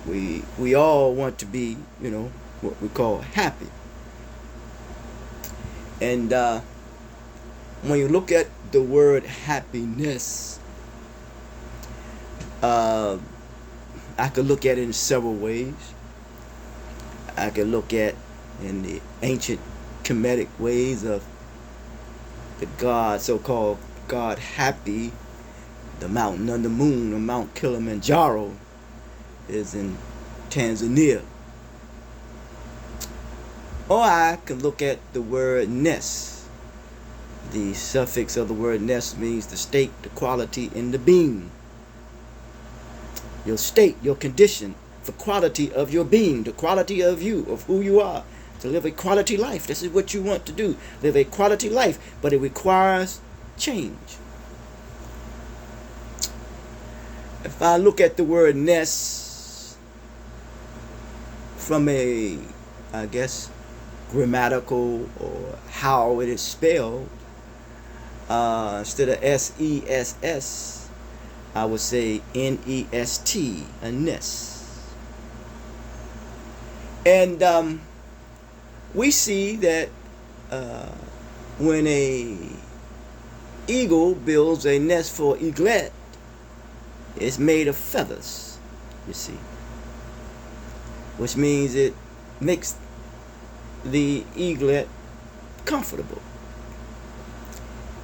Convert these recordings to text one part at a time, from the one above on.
We all want to be, what we call happy. And when you look at the word happiness, uh, I could look at it in several ways. I could look at in the ancient Kemetic ways of the god, so-called god Happy, the mountain on the moon, or Mount Kilimanjaro, is in Tanzania. Or I could look at the word ness. The suffix of the word ness means the state, the quality, and the being. Your state, your condition, the quality of your being, the quality of you, of who you are, to live a quality life. This is what you want to do. Live a quality life, but it requires change. If I look at the word ness from a, I guess, grammatical or how it is spelled, instead of S-E-S-S, I would say N-E-S-T, a nest. And we see that when a eagle builds a nest for eaglet, it's made of feathers, you see, which means it makes the eaglet comfortable.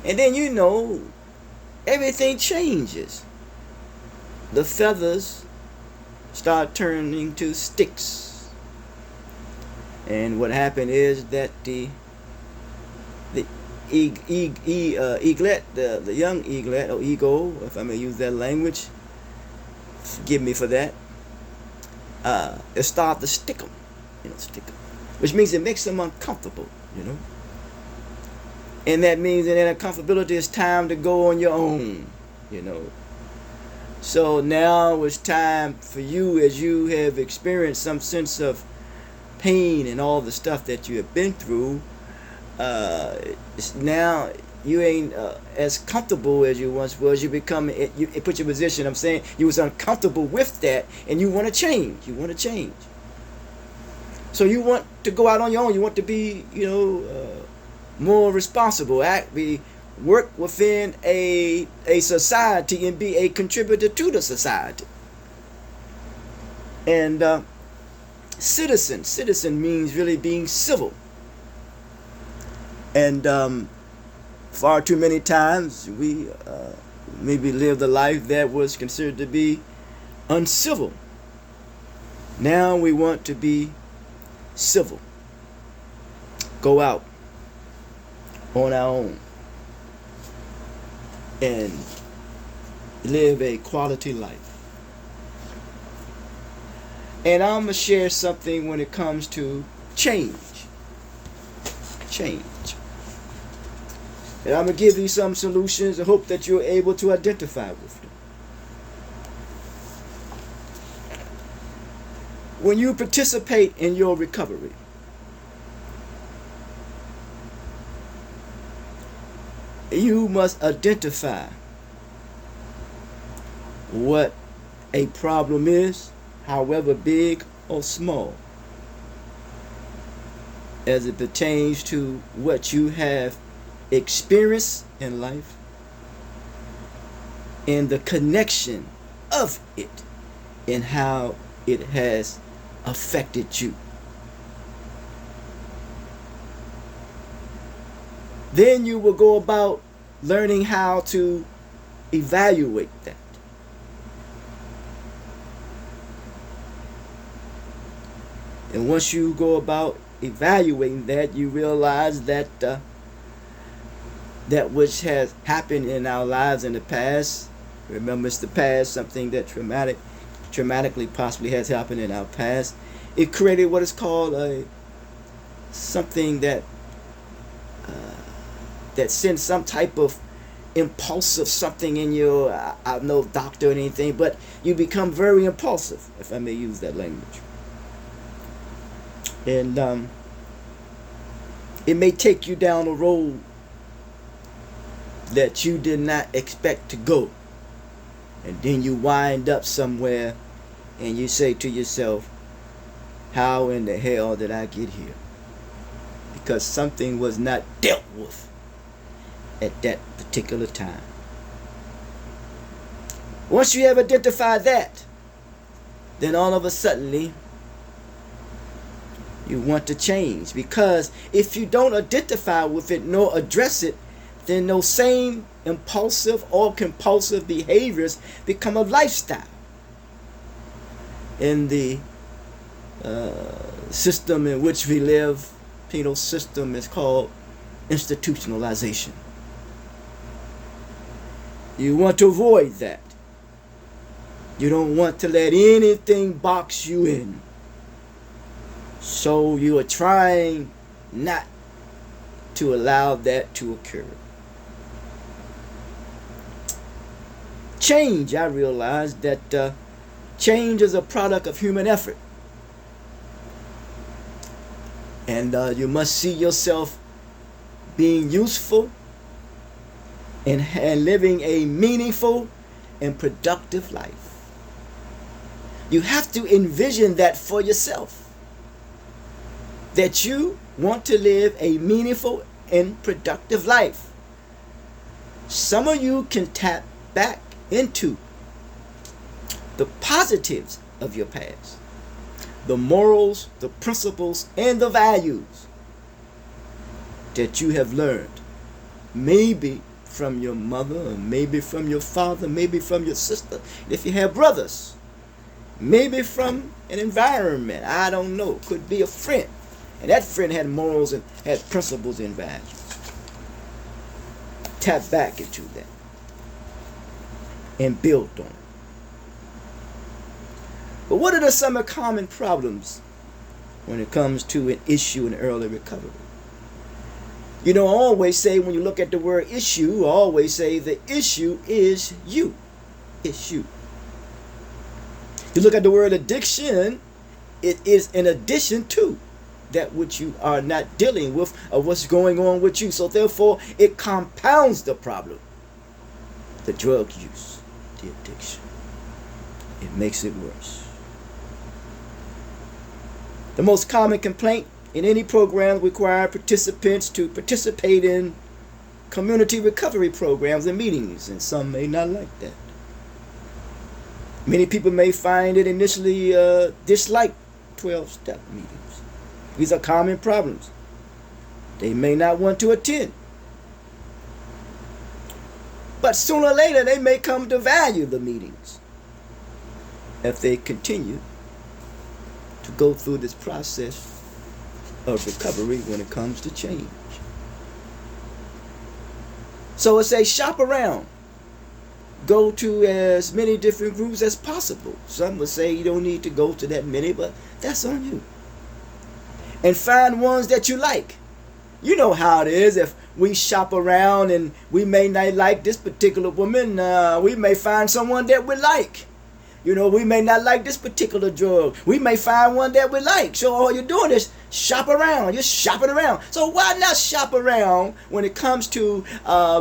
And then everything changes. The feathers start turning to sticks. And what happened is that the eaglet, the young eaglet or eagle, if I may use that language, forgive me for that, it starts to stick them, which means it makes them uncomfortable, And that means that in uncomfortability, it's time to go on your own, So now it's time for you, as you have experienced some sense of pain and all the stuff that you have been through. Now you ain't as comfortable as you once was. You become, it puts your position. I'm saying you was uncomfortable with that, and you want to change. You want to change. So you want to go out on your own. You want to be, more responsible. Work within a society and be a contributor to the society. And citizen means really being civil. And far too many times we maybe lived a life that was considered to be uncivil. Now we want to be civil. Go out on our own and live a quality life. And I'm going to share something when it comes to change. And I'm going to give you some solutions and hope that you're able to identify with them. When you participate in your recovery, you must identify what a problem is, however big or small, as it pertains to what you have experienced in life and the connection of it and how it has affected you. Then you will go about learning how to evaluate that. And once you go about evaluating that, you realize that that which has happened in our lives in the past, remember it's the past, something that traumatically possibly has happened in our past, it created what is called something that sends some type of impulsive something in you. I'm no doctor or anything, but you become very impulsive, if I may use that language. And it may take you down a road that you did not expect to go. And then you wind up somewhere and you say to yourself, how in the hell did I get here? Because something was not dealt with at that particular time. Once you have identified that, then all of a sudden you want to change. Because if you don't identify with it nor address it, then those same impulsive or compulsive behaviors become a lifestyle. In the system in which we live, penal system, is called institutionalization. You want to avoid that. You don't want to let anything box you in. So you are trying not to allow that to occur. Change, I realize that change is a product of human effort. And you must see yourself being useful and living a meaningful and productive life. You have to envision that for yourself, that you want to live a meaningful and productive life. Some of you can tap back into the positives of your past, the morals, the principles, and the values that you have learned, maybe from your mother, or maybe from your father, maybe from your sister, if you have brothers, maybe from an environment, I don't know, could be a friend, and that friend had morals and had principles and values. Tap back into that and build on it. But what are some of the common problems when it comes to an issue in early recovery? You know, I always say, when you look at the word issue, I always say the issue is you. It's you. You look at the word addiction, it is in addition to that which you are not dealing with or what's going on with you. So therefore, it compounds the problem. The drug use, the addiction. It makes it worse. The most common complaint in any program requires participants to participate in community recovery programs and meetings, and some may not like that. Many people may find it initially dislike 12-step meetings. These are common problems. They may not want to attend. But sooner or later, they may come to value the meetings if they continue to go through this process of recovery when it comes to change. So it's a shop around. Go to as many different groups as possible. Some would say you don't need to go to that many, but that's on you. And find ones that you like. You know how it is. If we shop around and we may not like this particular woman, we may find someone that we like. You know, we may not like this particular drug. We may find one that we like. So all you're doing is shop around. You're shopping around. So why not shop around when it comes to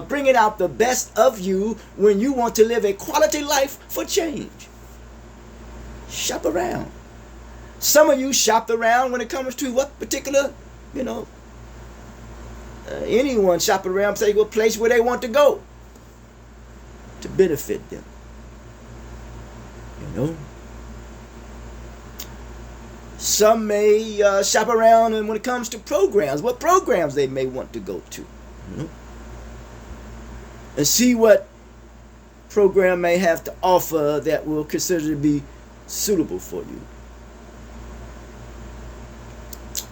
bringing out the best of you when you want to live a quality life for change? Shop around. Some of you shopped around when it comes to what particular, anyone shop around, say a place where they want to go to benefit them. Some may shop around, and when it comes to programs, what programs they may want to go to, and see what program may have to offer that will consider to be suitable for you.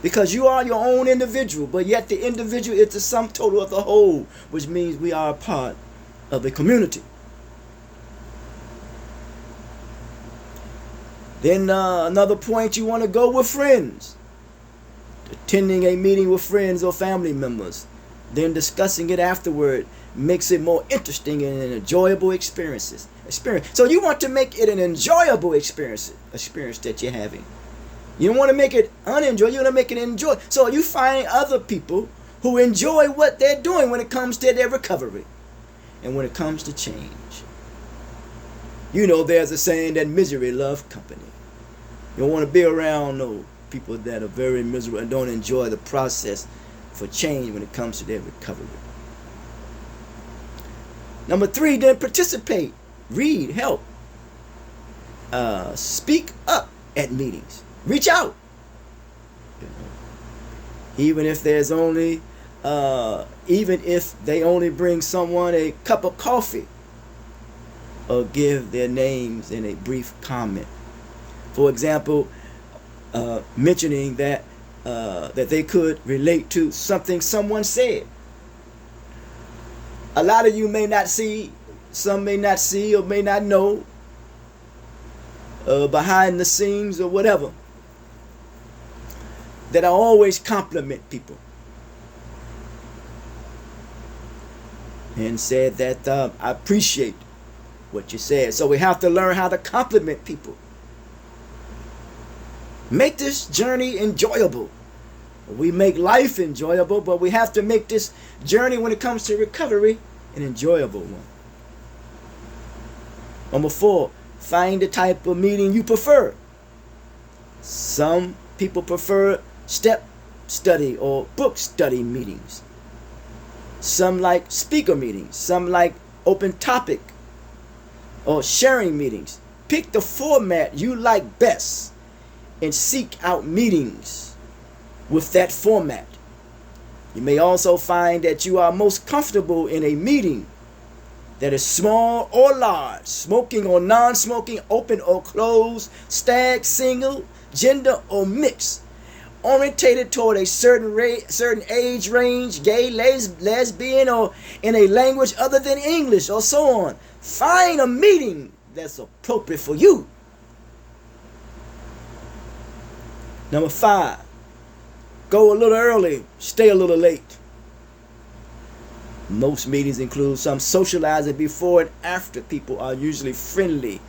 Because you are your own individual, but yet the individual is the sum total of the whole, which means we are a part of a community. Then another point, you want to go with friends. Attending a meeting with friends or family members, then discussing it afterward makes it more interesting and an enjoyable experience. So you want to make it an enjoyable experience that you're having. You don't want to make it unenjoyable, you want to make it enjoy. So you find other people who enjoy what they're doing when it comes to their recovery and when it comes to change. You know, there's a saying that misery loves company. You don't want to be around no people that are very miserable and don't enjoy the process for change when it comes to their recovery. Number 3, then participate, read, help, speak up at meetings, reach out. You know, even if there's only, even if they only bring someone a cup of coffee, or give their names in a brief comment. For example, mentioning that that they could relate to something someone said. A lot of you may not see, some may not see or may not know, behind the scenes or whatever, that I always compliment people. And said that I appreciate what you said. So we have to learn how to compliment people. Make this journey enjoyable. We make life enjoyable, but we have to make this journey when it comes to recovery an enjoyable one. Number 4, find the type of meeting you prefer. Some people prefer step study or book study meetings. Some like speaker meetings. Some like open topic or sharing meetings. Pick the format you like best and seek out meetings with that format. You may also find that you are most comfortable in a meeting that is small or large, smoking or non-smoking, open or closed, stag, single, gender or mixed, orientated toward a certain age range, gay, lesbian, or in a language other than English, or so on. Find a meeting that's appropriate for you. Number 5, go a little early, stay a little late. Most meetings include some socializing before and after. People are usually friendly,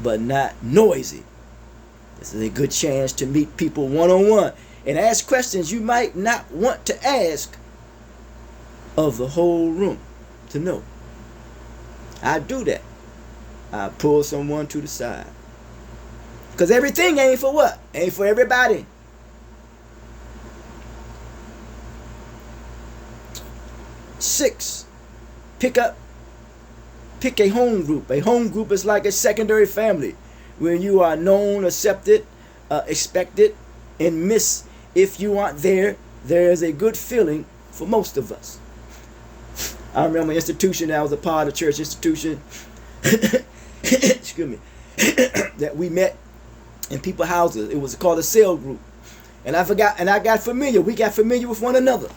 but not noisy. This is a good chance to meet people one-on-one and ask questions you might not want to ask of the whole room to know. I do that. I pull someone to the side. Because everything ain't for what? Ain't for everybody. Six, pick a home group. A home group is like a secondary family where you are known, accepted, expected, and miss. If you aren't there, there is a good feeling for most of us. I remember an institution that I was a part of, a church institution, excuse me, that we met in people's houses. It was called a cell group. And I got familiar. We got familiar with one another.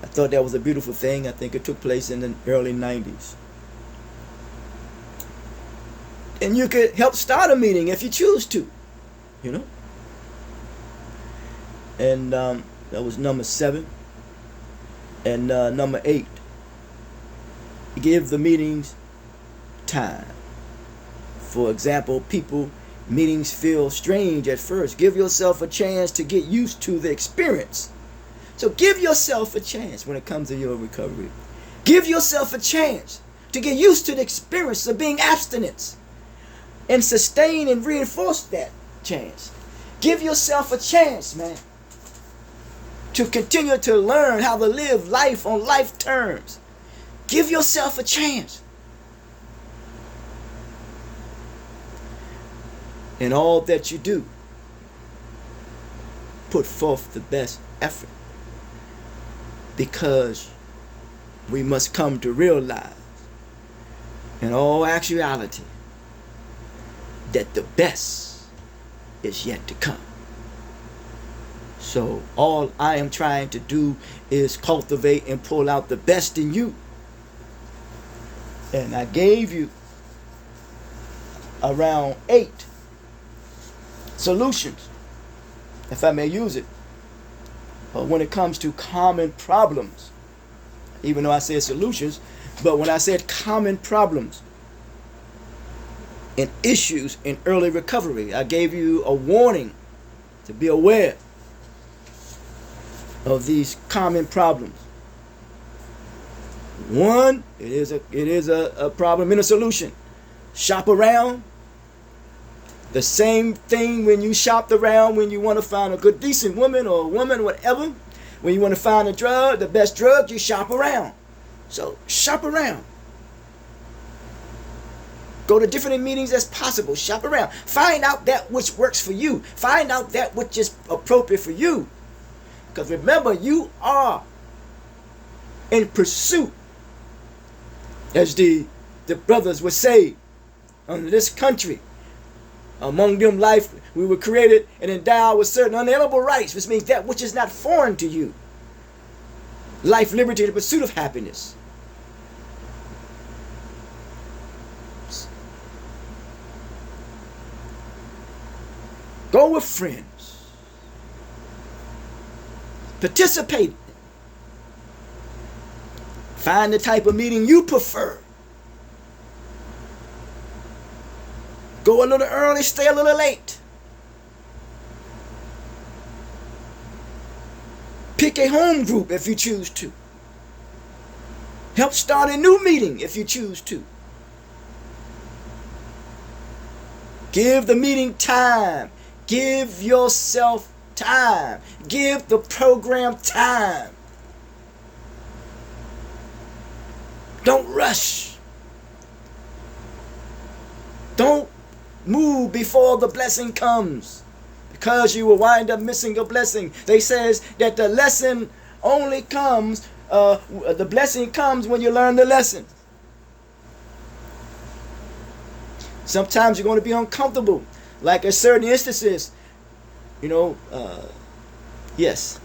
I thought that was a beautiful thing. I think it took place in the early 90s. And you could help start a meeting if you choose to, you know. And that was number 7. And number 8, give the meetings time. For example, meetings feel strange at first. Give yourself a chance to get used to the experience. So give yourself a chance when it comes to your recovery. Give yourself a chance to get used to the experience of being abstinent and sustain and reinforce that chance. Give yourself a chance, man, to continue to learn how to live life on life terms. Give yourself a chance. In all that you do, put forth the best effort, because we must come to realize in all actuality that the best is yet to come. So all I am trying to do is cultivate and pull out the best in you. And I gave you around 8 solutions, if I may use it, when it comes to common problems. Even though I said solutions, but when I said common problems and issues in early recovery, I gave you a warning to be aware of these common problems. One, it is a problem and a solution. Shop around. The same thing when you shopped around when you want to find a good decent woman or a woman, whatever. When you want to find a drug, the best drug, you shop around. So shop around. Go to different meetings as possible. Shop around. Find out that which works for you. Find out that which is appropriate for you. Because remember, you are in pursuit, as the brothers would say, under this country. Among them life, we were created and endowed with certain unalienable rights, which means that which is not foreign to you. Life, liberty, and the pursuit of happiness. Go with friends. Participate. Find the type of meeting you prefer. Go a little early, stay a little late. Pick a home group if you choose to. Help start a new meeting if you choose to. Give the meeting time. Give yourself time. Give the program time. Don't rush. Don't move before the blessing comes, because you will wind up missing a blessing. They says that the lesson only comes, the blessing comes when you learn the lesson. Sometimes you're going to be uncomfortable, like in certain instances, yes.